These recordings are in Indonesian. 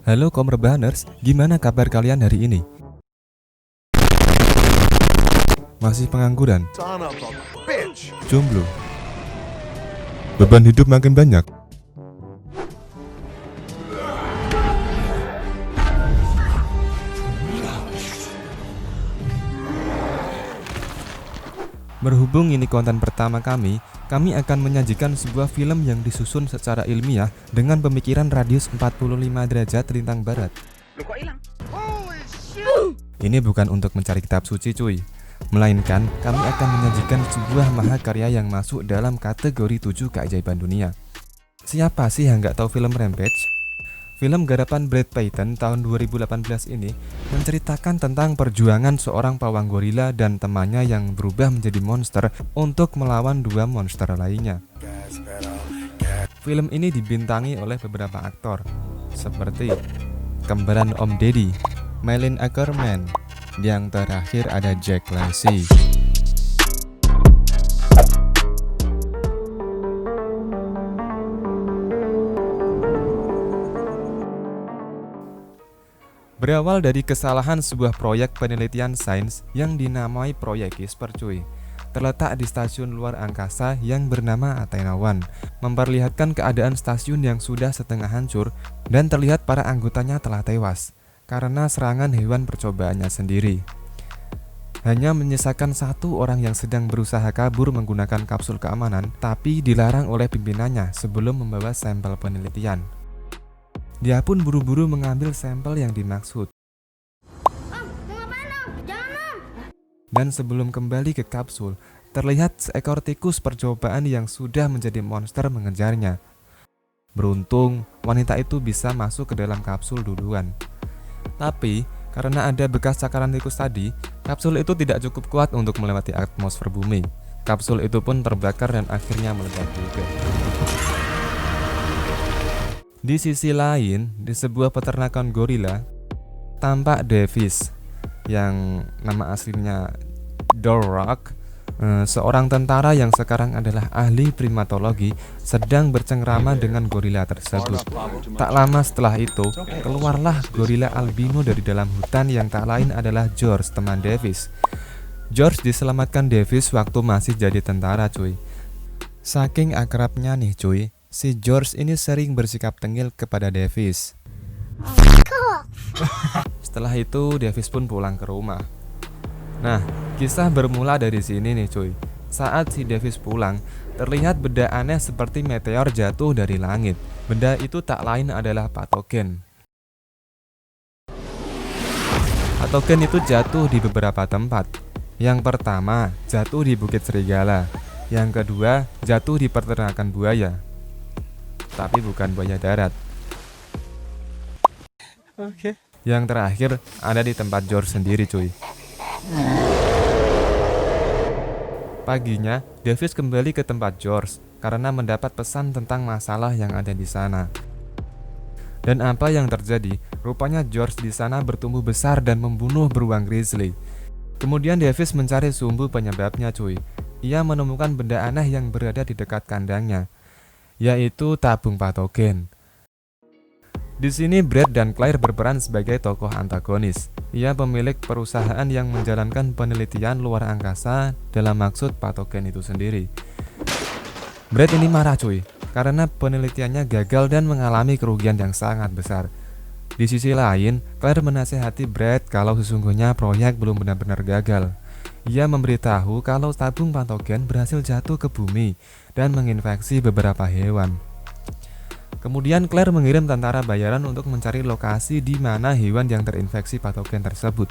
Halo kaum rebahaners, gimana kabar kalian hari ini? Masih pengangguran? Jomblo? Beban hidup makin banyak? Berhubung ini konten pertama kami akan menyajikan sebuah film yang disusun secara ilmiah dengan pemikiran radius 45 derajat lintang barat. Loh, kok hilang? Ini bukan untuk mencari kitab suci cuy, melainkan kami akan menyajikan sebuah mahakarya yang masuk dalam kategori 7 keajaiban dunia. Siapa sih yang nggak tahu film Rampage? Film garapan Brad Pitt tahun 2018 ini menceritakan tentang perjuangan seorang pawang gorila dan temannya yang berubah menjadi monster untuk melawan dua monster lainnya. Film ini dibintangi oleh beberapa aktor seperti kembaran Om Deddy, Malin Akerman, yang terakhir ada Jack Lancey. Berawal dari kesalahan sebuah proyek penelitian sains yang dinamai Proyek CRISPR cuy. Terletak di stasiun luar angkasa yang bernama Athena 1, memperlihatkan keadaan stasiun yang sudah setengah hancur dan terlihat para anggotanya telah tewas karena serangan hewan percobaannya sendiri. Hanya menyisakan satu orang yang sedang berusaha kabur menggunakan kapsul keamanan, tapi dilarang oleh pimpinannya sebelum membawa sampel penelitian. Dia pun buru-buru mengambil sampel yang dimaksud. Dan sebelum kembali ke kapsul, terlihat seekor tikus percobaan yang sudah menjadi monster mengejarnya. Beruntung, wanita itu bisa masuk ke dalam kapsul duluan. Tapi, karena ada bekas cakaran tikus tadi, kapsul itu tidak cukup kuat untuk melewati atmosfer bumi. Kapsul itu pun terbakar dan akhirnya meledak juga. Di sisi lain, di sebuah peternakan gorila, tampak Davis yang nama aslinya Dorrock, seorang tentara yang sekarang adalah ahli primatologi, sedang bercengkrama dengan gorila tersebut. Tak lama setelah itu, keluarlah gorila albino dari dalam hutan yang tak lain adalah George, teman Davis. George diselamatkan Davis waktu masih jadi tentara cuy. Saking akrabnya nih cuy, si George ini sering bersikap tengil kepada Davis. Setelah itu Davis pun pulang ke rumah. Nah, kisah bermula dari sini nih cuy. Saat si Davis pulang, terlihat benda aneh seperti meteor jatuh dari langit. Benda itu tak lain adalah patogen. Patogen itu jatuh di beberapa tempat. Yang pertama, jatuh di Bukit Serigala. Yang kedua, jatuh di peternakan buaya. Tapi bukan buaya darat. Oke. Yang terakhir ada di tempat George sendiri cuy. Paginya, Davis kembali ke tempat George karena mendapat pesan tentang masalah yang ada di sana. Dan apa yang terjadi? Rupanya George di sana bertumbuh besar dan membunuh beruang grizzly. Kemudian Davis mencari sumber penyebabnya cuy. Ia menemukan benda aneh yang berada di dekat kandangnya, yaitu tabung patogen. Di sini Brad dan Claire berperan sebagai tokoh antagonis. Ia pemilik perusahaan yang menjalankan penelitian luar angkasa dalam maksud patogen itu sendiri. Brad ini marah cuy, karena penelitiannya gagal dan mengalami kerugian yang sangat besar. Di sisi lain, Claire menasihati Brad kalau sesungguhnya proyek belum benar-benar gagal. Ia memberitahu kalau tabung patogen berhasil jatuh ke bumi dan menginfeksi beberapa hewan. Kemudian Claire mengirim tentara bayaran untuk mencari lokasi di mana hewan yang terinfeksi patogen tersebut.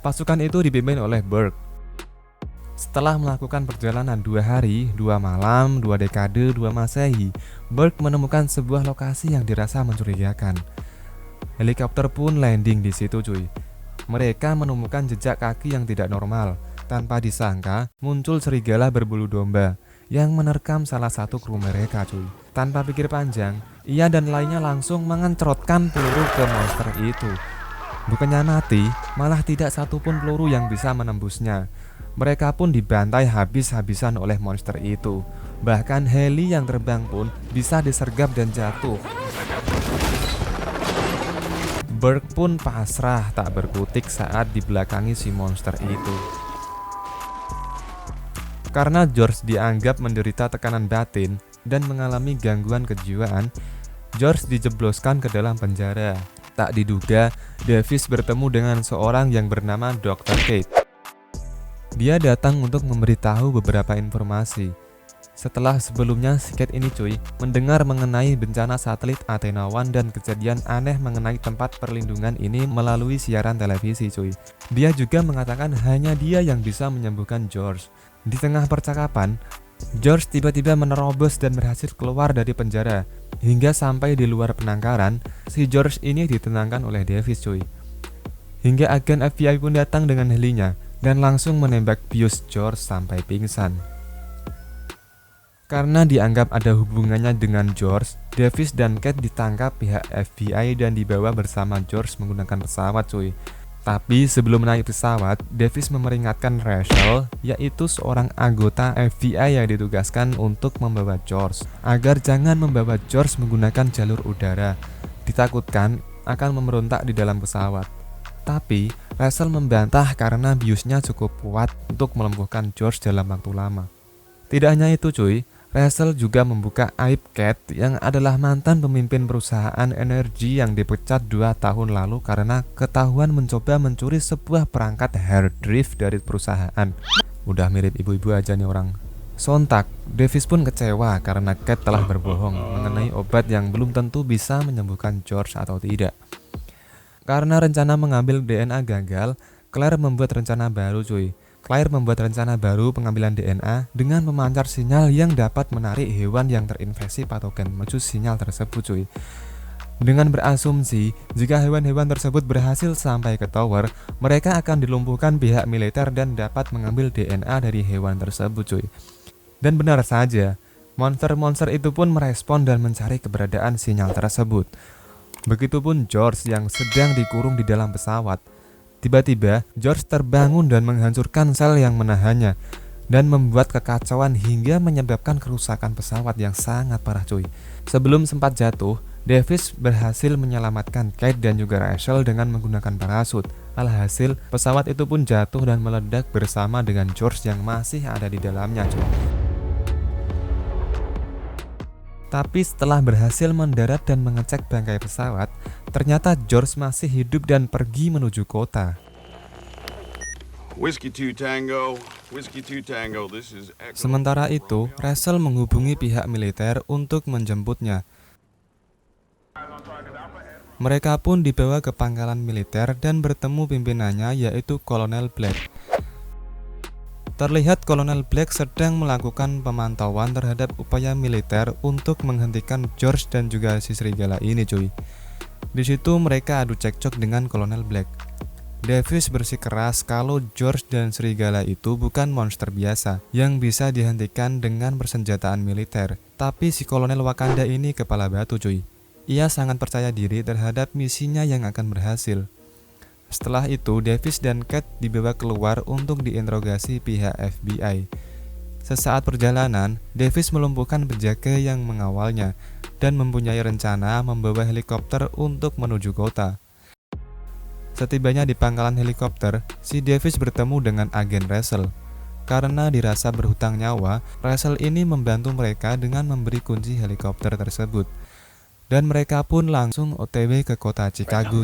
Pasukan itu dipimpin oleh Burke. Setelah melakukan perjalanan 2 hari, 2 malam, 2 dekade, 2 masehi, Burke menemukan sebuah lokasi yang dirasa mencurigakan. Helikopter pun landing di situ cuy. Mereka menemukan jejak kaki yang tidak normal. Tanpa disangka, muncul serigala berbulu domba yang menerkam salah satu kru mereka cuy. Tanpa pikir panjang, ia dan lainnya langsung mengentrotkan peluru ke monster itu. Bukannya mati, malah tidak satupun peluru yang bisa menembusnya. Mereka pun dibantai habis-habisan oleh monster itu. Bahkan heli yang terbang pun bisa disergap dan jatuh. Burke pun pasrah tak berkutik saat dibelakangi si monster itu. Karena George dianggap menderita tekanan batin dan mengalami gangguan kejiwaan, George dijebloskan ke dalam penjara. Tak diduga, Davis bertemu dengan seorang yang bernama Dr. Kate. Dia datang untuk memberitahu beberapa informasi. Setelah sebelumnya si Kate ini mendengar mengenai bencana satelit Athena 1 dan kejadian aneh mengenai tempat perlindungan ini melalui siaran televisi Dia juga mengatakan hanya dia yang bisa menyembuhkan George. Di tengah percakapan, George tiba-tiba menerobos dan berhasil keluar dari penjara. Hingga sampai di luar penangkaran, si George ini ditenangkan oleh Davis Hingga agen FBI pun datang dengan helinya dan langsung menembak bius George sampai pingsan. Karena dianggap ada hubungannya dengan George, Davis dan Kate ditangkap pihak FBI dan dibawa bersama George menggunakan pesawat Tapi sebelum naik pesawat, Davis memeringatkan Rachel, yaitu seorang anggota FBI yang ditugaskan untuk membawa George, agar jangan membawa George menggunakan jalur udara. Ditakutkan akan memberontak di dalam pesawat. Tapi Rachel membantah karena biusnya cukup kuat untuk melumpuhkan George dalam waktu lama. Tidak hanya itu Rachel juga membuka aib Kate yang adalah mantan pemimpin perusahaan energi yang dipecat 2 tahun lalu karena ketahuan mencoba mencuri sebuah perangkat hard drive dari perusahaan. Udah mirip ibu-ibu aja nih orang. Sontak, Davis pun kecewa karena Kate telah berbohong mengenai obat yang belum tentu bisa menyembuhkan George atau tidak. Karena rencana mengambil DNA gagal, Claire membuat rencana baru Claire membuat rencana baru pengambilan DNA dengan memancar sinyal yang dapat menarik hewan yang terinfeksi patogen menuju sinyal tersebut Dengan berasumsi, jika hewan-hewan tersebut berhasil sampai ke tower, mereka akan dilumpuhkan pihak militer dan dapat mengambil DNA dari hewan tersebut Dan benar saja, monster-monster itu pun merespon dan mencari keberadaan sinyal tersebut. Begitupun George yang sedang dikurung di dalam pesawat. Tiba-tiba, George terbangun dan menghancurkan sel yang menahannya dan membuat kekacauan hingga menyebabkan kerusakan pesawat yang sangat parah Sebelum sempat jatuh, Davis berhasil menyelamatkan Kate dan juga Rachel dengan menggunakan parasut. Alhasil, pesawat itu pun jatuh dan meledak bersama dengan George yang masih ada di dalamnya Tapi setelah berhasil mendarat dan mengecek bangkai pesawat, ternyata George masih hidup dan pergi menuju kota. Whiskey 2 Tango, this is Echo. Sementara itu, Rachel menghubungi pihak militer untuk menjemputnya. Mereka pun dibawa ke pangkalan militer dan bertemu pimpinannya yaitu Kolonel Black. Terlihat Kolonel Black sedang melakukan pemantauan terhadap upaya militer untuk menghentikan George dan juga si serigala ini Di situ mereka adu cekcok dengan Kolonel Black. Davis bersikeras kalau George dan serigala itu bukan monster biasa yang bisa dihentikan dengan persenjataan militer. Tapi si Kolonel Wakanda ini kepala batu Ia sangat percaya diri terhadap misinya yang akan berhasil. Setelah itu, Davis dan Kate dibawa keluar untuk diinterogasi pihak FBI. Sesaat perjalanan, Davis melumpuhkan penjaga yang mengawalnya dan mempunyai rencana membawa helikopter untuk menuju kota. Setibanya di pangkalan helikopter, si Davis bertemu dengan agen Rachel. Karena dirasa berhutang nyawa, Rachel ini membantu mereka dengan memberi kunci helikopter tersebut. Dan mereka pun langsung OTW ke kota Chicago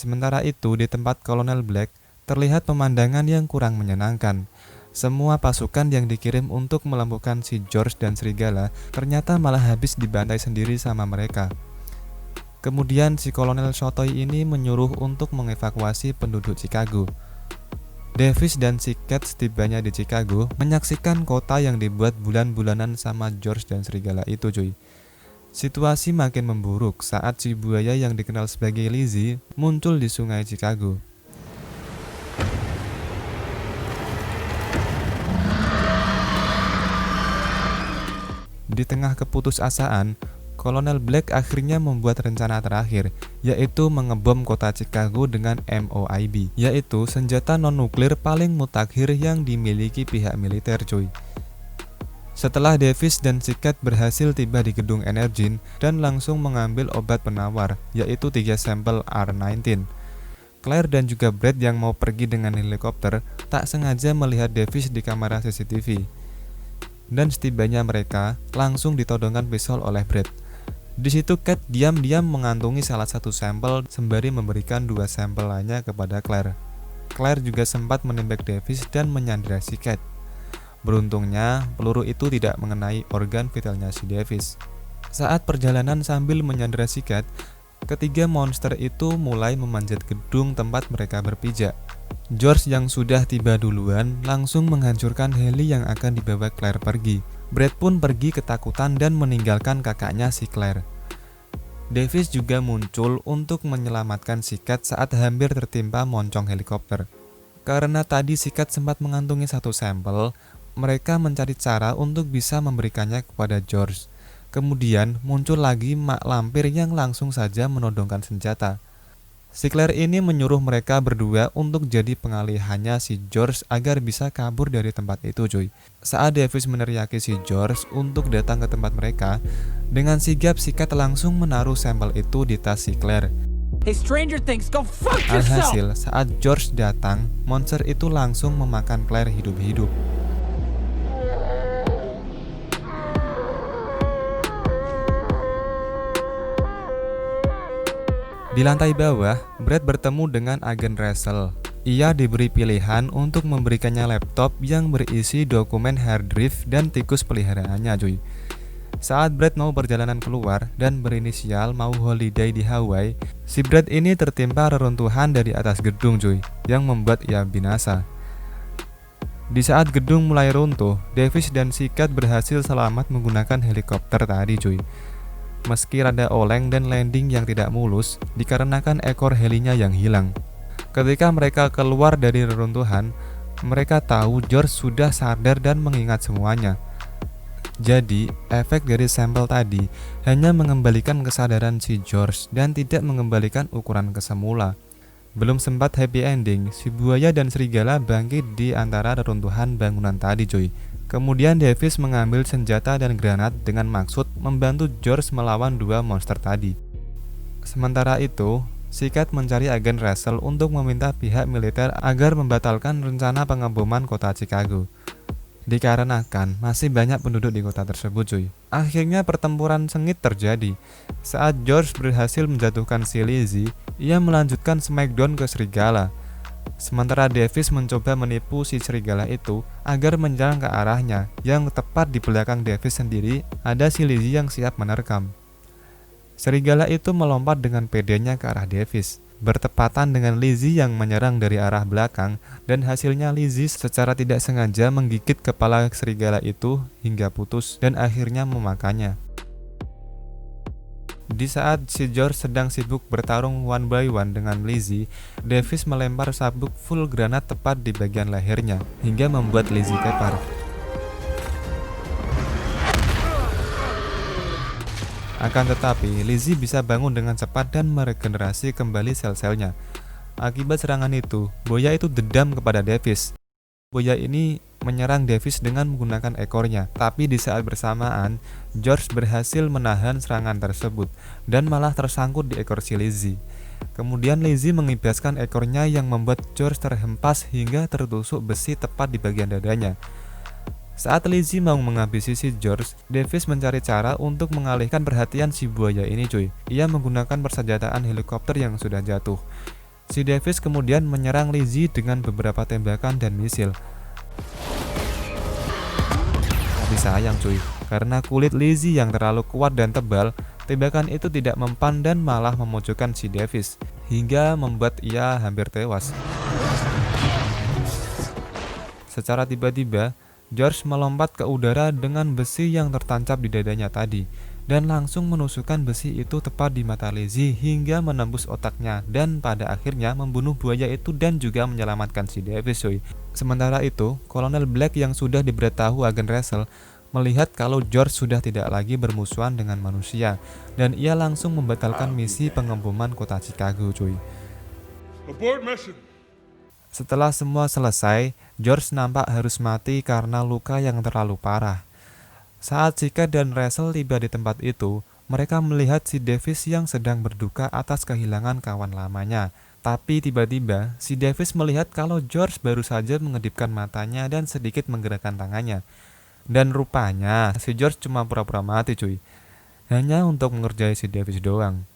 Sementara itu, di tempat Kolonel Black, terlihat pemandangan yang kurang menyenangkan. Semua pasukan yang dikirim untuk melumpuhkan si George dan serigala ternyata malah habis dibantai sendiri sama mereka. Kemudian si Kolonel Sotoy ini menyuruh untuk mengevakuasi penduduk Chicago. Davis dan si Kate setibanya di Chicago menyaksikan kota yang dibuat bulan-bulanan sama George dan serigala itu Situasi makin memburuk saat si buaya yang dikenal sebagai Lizzie muncul di sungai Chicago. Di tengah keputusasaan, Kolonel Black akhirnya membuat rencana terakhir, yaitu mengebom kota Chicago dengan MOIB, yaitu senjata non-nuklir paling mutakhir yang dimiliki pihak militer Setelah Davis dan Sikat berhasil tiba di gedung Energyn dan langsung mengambil obat penawar, yaitu 3 sampel R19. Claire dan juga Brad yang mau pergi dengan helikopter tak sengaja melihat Davis di kamera CCTV. Dan setibanya mereka langsung ditodongkan pistol oleh Brad. Di situ Kat diam-diam mengantungi salah satu sampel sembari memberikan 2 sampel lainnya kepada Claire. Claire juga sempat menembak Davis dan menyandera si Kat. Beruntungnya, peluru itu tidak mengenai organ vitalnya si Davis. Saat perjalanan sambil menyandera si Kat, ketiga monster itu mulai memanjat gedung tempat mereka berpijak. George yang sudah tiba duluan langsung menghancurkan heli yang akan dibawa Claire pergi. Brad pun pergi ketakutan dan meninggalkan kakaknya si Claire. Davis juga muncul untuk menyelamatkan si Kat saat hampir tertimpa moncong helikopter. Karena tadi si Kat sempat mengantungi satu sampel, mereka mencari cara untuk bisa memberikannya kepada George. Kemudian muncul lagi mak lampir yang langsung saja menodongkan senjata. Si Claire ini menyuruh mereka berdua untuk jadi pengalihannya si George agar bisa kabur dari tempat itu, cuy. Saat Davis meneriaki si George untuk datang ke tempat mereka, dengan sigap si Kat langsung menaruh sampel itu di tas si Claire. Hey Stranger Things, go fuck yourself! Alhasil, saat George datang, monster itu langsung memakan Claire hidup-hidup. Di lantai bawah, Brad bertemu dengan agen Russell. Ia diberi pilihan untuk memberikannya laptop yang berisi dokumen hard drive dan tikus peliharaannya, cuy. Saat Brad mau perjalanan keluar dan berinisial mau holiday di Hawaii, si Brad ini tertimpa reruntuhan dari atas gedung, cuy, yang membuat ia binasa. Di saat gedung mulai runtuh, Davis dan si Kat berhasil selamat menggunakan helikopter tadi, cuy. Meski rada oleng dan landing yang tidak mulus dikarenakan ekor helinya yang hilang. Ketika mereka keluar dari reruntuhan, mereka tahu George sudah sadar dan mengingat semuanya. Jadi, efek dari sampel tadi hanya mengembalikan kesadaran si George dan tidak mengembalikan ukuran ke semula. Belum sempat happy ending, si buaya dan serigala bangkit di antara reruntuhan bangunan tadi, cuy. Kemudian Davis mengambil senjata dan granat dengan maksud membantu George melawan 2 monster tadi. Sementara itu, si Kat mencari agen Russell untuk meminta pihak militer agar membatalkan rencana pengeboman kota Chicago. Dikarenakan masih banyak penduduk di kota tersebut, cuy. Akhirnya pertempuran sengit terjadi. Saat George berhasil menjatuhkan si Lizzie, ia melanjutkan smackdown ke serigala. Sementara Davis mencoba menipu si serigala itu agar menyerang ke arahnya, yang tepat di belakang Davis sendiri ada si Lizzie yang siap menerkam. Serigala itu melompat dengan pedenya ke arah Davis, bertepatan dengan Lizzie yang menyerang dari arah belakang, dan hasilnya Lizzie secara tidak sengaja menggigit kepala serigala itu hingga putus dan akhirnya memakannya. Di saat si George sedang sibuk bertarung one by one dengan Lizzie, Davis melempar sabuk full granat tepat di bagian lehernya hingga membuat Lizzie tepar. Akan tetapi, Lizzie bisa bangun dengan cepat dan meregenerasi kembali sel-selnya. Akibat serangan itu, buaya itu dendam kepada Davis. Buaya ini menyerang Davis dengan menggunakan ekornya, tapi di saat bersamaan, George berhasil menahan serangan tersebut dan malah tersangkut di ekor si Lizzie. Kemudian Lizzie mengibaskan ekornya yang membuat George terhempas hingga tertusuk besi tepat di bagian dadanya. Saat Lizzie mau menghabisi si George, Davis mencari cara untuk mengalihkan perhatian si buaya ini, cuy. Ia menggunakan persenjataan helikopter yang sudah jatuh. Si Davis kemudian menyerang Lizzie dengan beberapa tembakan dan misil. Tapi sayang, cuy, karena kulit Lizzie yang terlalu kuat dan tebal, tembakan itu tidak mempan dan malah memojokkan si Davis hingga membuat ia hampir tewas. Secara tiba-tiba, George melompat ke udara dengan besi yang tertancap di dadanya tadi dan langsung menusukkan besi itu tepat di mata Lizzie hingga menembus otaknya dan pada akhirnya membunuh buaya itu dan juga menyelamatkan si Davis, cuy. Sementara itu, Kolonel Black yang sudah diberitahu agen Russell melihat kalau George sudah tidak lagi bermusuhan dengan manusia dan ia langsung membatalkan misi pengeboman kota Chicago, cuy. Abort mission. Setelah semua selesai, George nampak harus mati karena luka yang terlalu parah. Saat Sika dan Russell tiba di tempat itu, mereka melihat si Davis yang sedang berduka atas kehilangan kawan lamanya. Tapi tiba-tiba, si Davis melihat kalau George baru saja mengedipkan matanya dan sedikit menggerakkan tangannya. Dan rupanya, si George cuma pura-pura mati cuy. Hanya untuk mengerjai si Davis doang.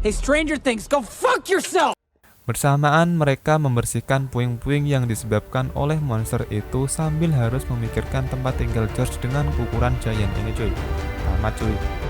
Hey, Stranger Things, go fuck yourself! Bersamaan mereka membersihkan puing-puing yang disebabkan oleh monster itu sambil harus memikirkan tempat tinggal George dengan ukuran giant ini cuy. Tamat cuy.